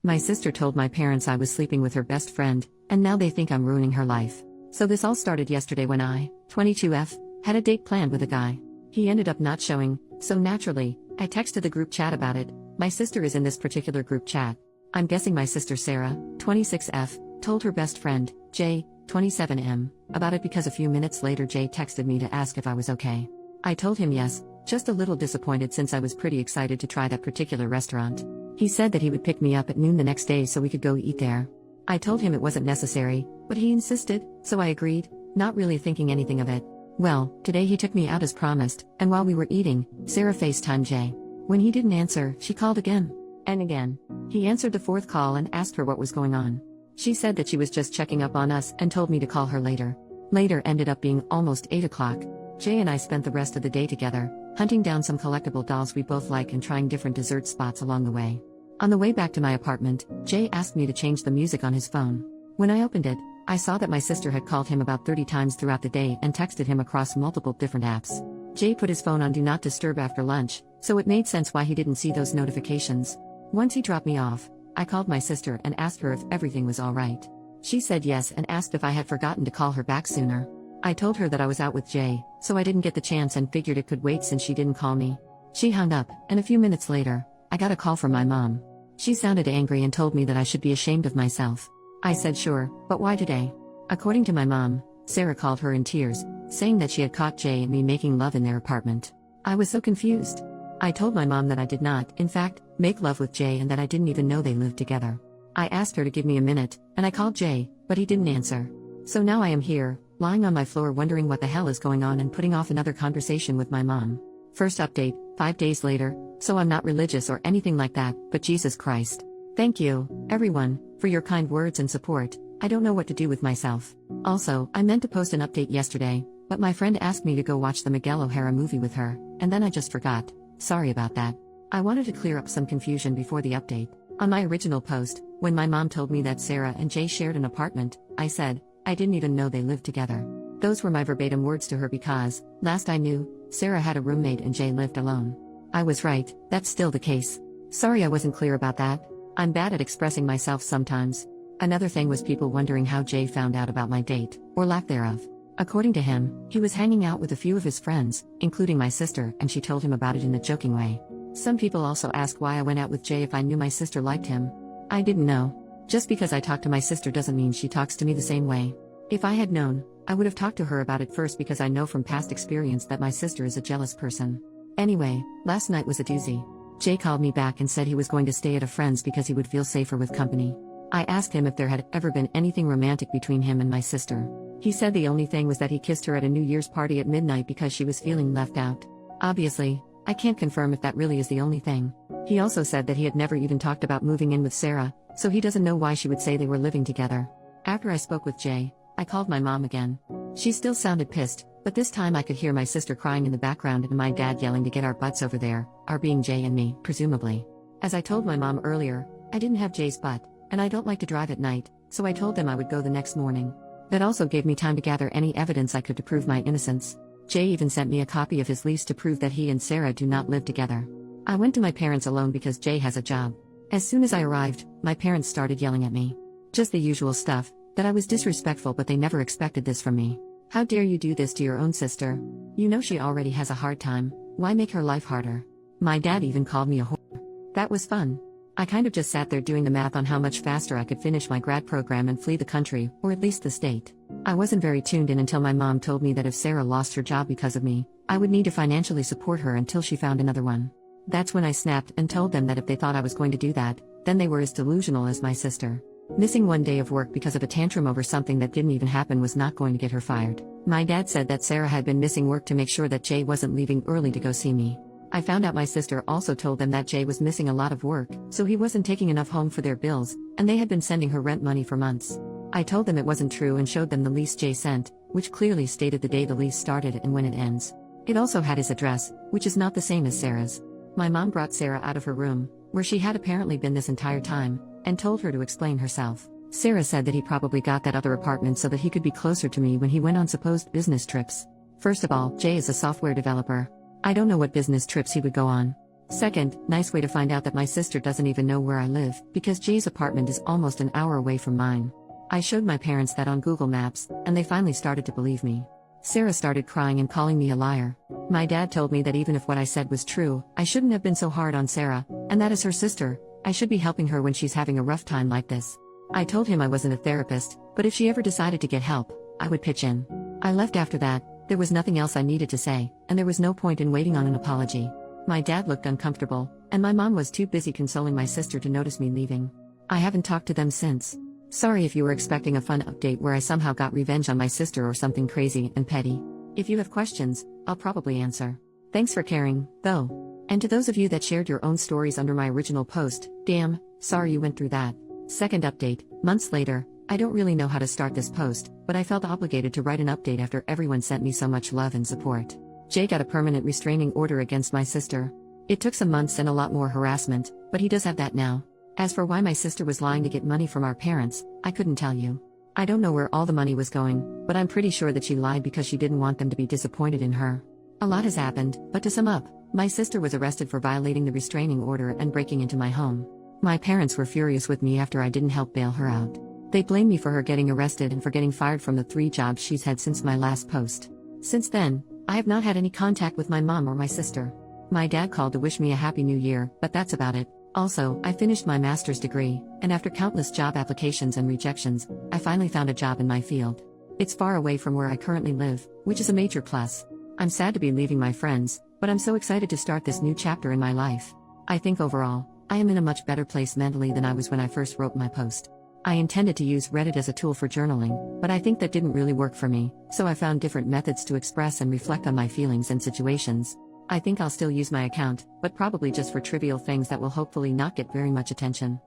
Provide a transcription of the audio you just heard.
My sister told my parents I was sleeping with her best friend, and now they think I'm ruining her life. So this all started yesterday when I, 22F, had a date planned with a guy. He ended up not showing, so naturally, I texted the group chat about it. My sister is in this particular group chat. I'm guessing my sister Sarah, 26F, told her best friend, Jay, 27M, about it because a few minutes later Jay texted me to ask if I was okay. I told him yes, just a little disappointed since I was pretty excited to try that particular restaurant. He said that he would pick me up at noon the next day so we could go eat there. I told him it wasn't necessary, but he insisted, so I agreed, not really thinking anything of it. Well, today he took me out as promised, and while we were eating, Sarah FaceTimed Jay. When he didn't answer, she called again. And again. He answered the fourth call and asked her what was going on. She said that she was just checking up on us and told me to call her later. Later ended up being almost 8 o'clock. Jay and I spent the rest of the day together, hunting down some collectible dolls we both like and trying different dessert spots along the way. On the way back to my apartment, Jay asked me to change the music on his phone. When I opened it, I saw that my sister had called him about 30 times throughout the day and texted him across multiple different apps. Jay put his phone on Do Not Disturb after lunch, so it made sense why he didn't see those notifications. Once he dropped me off, I called my sister and asked her if everything was alright. She said yes and asked if I had forgotten to call her back sooner. I told her that I was out with Jay, so I didn't get the chance and figured it could wait since she didn't call me. She hung up, and a few minutes later, I got a call from my mom. She sounded angry and told me that I should be ashamed of myself. I said sure, but why today? According to my mom, Sarah called her in tears, saying that she had caught Jay and me making love in their apartment. I was so confused. I told my mom that I did not, in fact, make love with Jay and that I didn't even know they lived together. I asked her to give me a minute, and I called Jay, but he didn't answer. So now I am here, lying on my floor wondering what the hell is going on and putting off another conversation with my mom. First update, 5 days later, so I'm not religious or anything like that, but Jesus Christ. Thank you, everyone, for your kind words and support. I don't know what to do with myself. Also, I meant to post an update yesterday, but my friend asked me to go watch the Miguel O'Hara movie with her, and then I just forgot. Sorry about that. I wanted to clear up some confusion before the update. On my original post, when my mom told me that Sarah and Jay shared an apartment, I said, I didn't even know they lived together. Those were my verbatim words to her because, last I knew, Sarah had a roommate and Jay lived alone. I was right, that's still the case. Sorry I wasn't clear about that. I'm bad at expressing myself sometimes. Another thing was people wondering how Jay found out about my date, or lack thereof. According to him, he was hanging out with a few of his friends, including my sister, and she told him about it in a joking way. Some people also asked why I went out with Jay if I knew my sister liked him. I didn't know. Just because I talk to my sister doesn't mean she talks to me the same way. If I had known, I would have talked to her about it first because I know from past experience that my sister is a jealous person. Anyway, last night was a doozy. Jay called me back and said he was going to stay at a friend's because he would feel safer with company. I asked him if there had ever been anything romantic between him and my sister. He said the only thing was that he kissed her at a New Year's party at midnight because she was feeling left out. Obviously, I can't confirm if that really is the only thing. He also said that he had never even talked about moving in with Sarah, so he doesn't know why she would say they were living together. After I spoke with Jay, I called my mom again. She still sounded pissed, but this time I could hear my sister crying in the background and my dad yelling to get our butts over there, our being Jay and me, presumably. As I told my mom earlier, I didn't have Jay's butt, and I don't like to drive at night, so I told them I would go the next morning. That also gave me time to gather any evidence I could to prove my innocence. Jay even sent me a copy of his lease to prove that he and Sarah do not live together. I went to my parents alone because Jay has a job. As soon as I arrived, my parents started yelling at me. Just the usual stuff, that I was disrespectful, but they never expected this from me. How dare you do this to your own sister? You know she already has a hard time, why make her life harder? My dad even called me a whore. That was fun. I kind of just sat there doing the math on how much faster I could finish my grad program and flee the country, or at least the state. I wasn't very tuned in until my mom told me that if Sarah lost her job because of me, I would need to financially support her until she found another one. That's when I snapped and told them that if they thought I was going to do that, then they were as delusional as my sister. Missing one day of work because of a tantrum over something that didn't even happen was not going to get her fired. My dad said that Sarah had been missing work to make sure that Jay wasn't leaving early to go see me. I found out my sister also told them that Jay was missing a lot of work, so he wasn't taking enough home for their bills, and they had been sending her rent money for months. I told them it wasn't true and showed them the lease Jay sent, which clearly stated the day the lease started and when it ends. It also had his address, which is not the same as Sarah's. My mom brought Sarah out of her room, where she had apparently been this entire time, and told her to explain herself. Sarah said that he probably got that other apartment so that he could be closer to me when he went on supposed business trips. First of all, Jay is a software developer. I don't know what business trips he would go on. Second, nice way to find out that my sister doesn't even know where I live, because Jay's apartment is almost an hour away from mine. I showed my parents that on Google Maps, and they finally started to believe me. Sarah started crying and calling me a liar. My dad told me that even if what I said was true, I shouldn't have been so hard on Sarah, and that as her sister, I should be helping her when she's having a rough time like this. I told him I wasn't a therapist, but if she ever decided to get help, I would pitch in. I left after that. There was nothing else I needed to say, and there was no point in waiting on an apology. My dad looked uncomfortable, and my mom was too busy consoling my sister to notice me leaving. I haven't talked to them since. Sorry if you were expecting a fun update where I somehow got revenge on my sister or something crazy and petty. If you have questions, I'll probably answer. Thanks for caring, though. And to those of you that shared your own stories under my original post, damn, sorry you went through that. Second update, months later. I don't really know how to start this post, but I felt obligated to write an update after everyone sent me so much love and support. Jay got a permanent restraining order against my sister. It took some months and a lot more harassment, but he does have that now. As for why my sister was lying to get money from our parents, I couldn't tell you. I don't know where all the money was going, but I'm pretty sure that she lied because she didn't want them to be disappointed in her. A lot has happened, but to sum up, my sister was arrested for violating the restraining order and breaking into my home. My parents were furious with me after I didn't help bail her out. They blame me for her getting arrested and for getting fired from the 3 jobs she's had since my last post. Since then, I have not had any contact with my mom or my sister. My dad called to wish me a happy new year, but that's about it. Also, I finished my master's degree, and after countless job applications and rejections, I finally found a job in my field. It's far away from where I currently live, which is a major plus. I'm sad to be leaving my friends, but I'm so excited to start this new chapter in my life. I think overall, I am in a much better place mentally than I was when I first wrote my post. I intended to use Reddit as a tool for journaling, but I think that didn't really work for me, so I found different methods to express and reflect on my feelings and situations. I think I'll still use my account, but probably just for trivial things that will hopefully not get very much attention.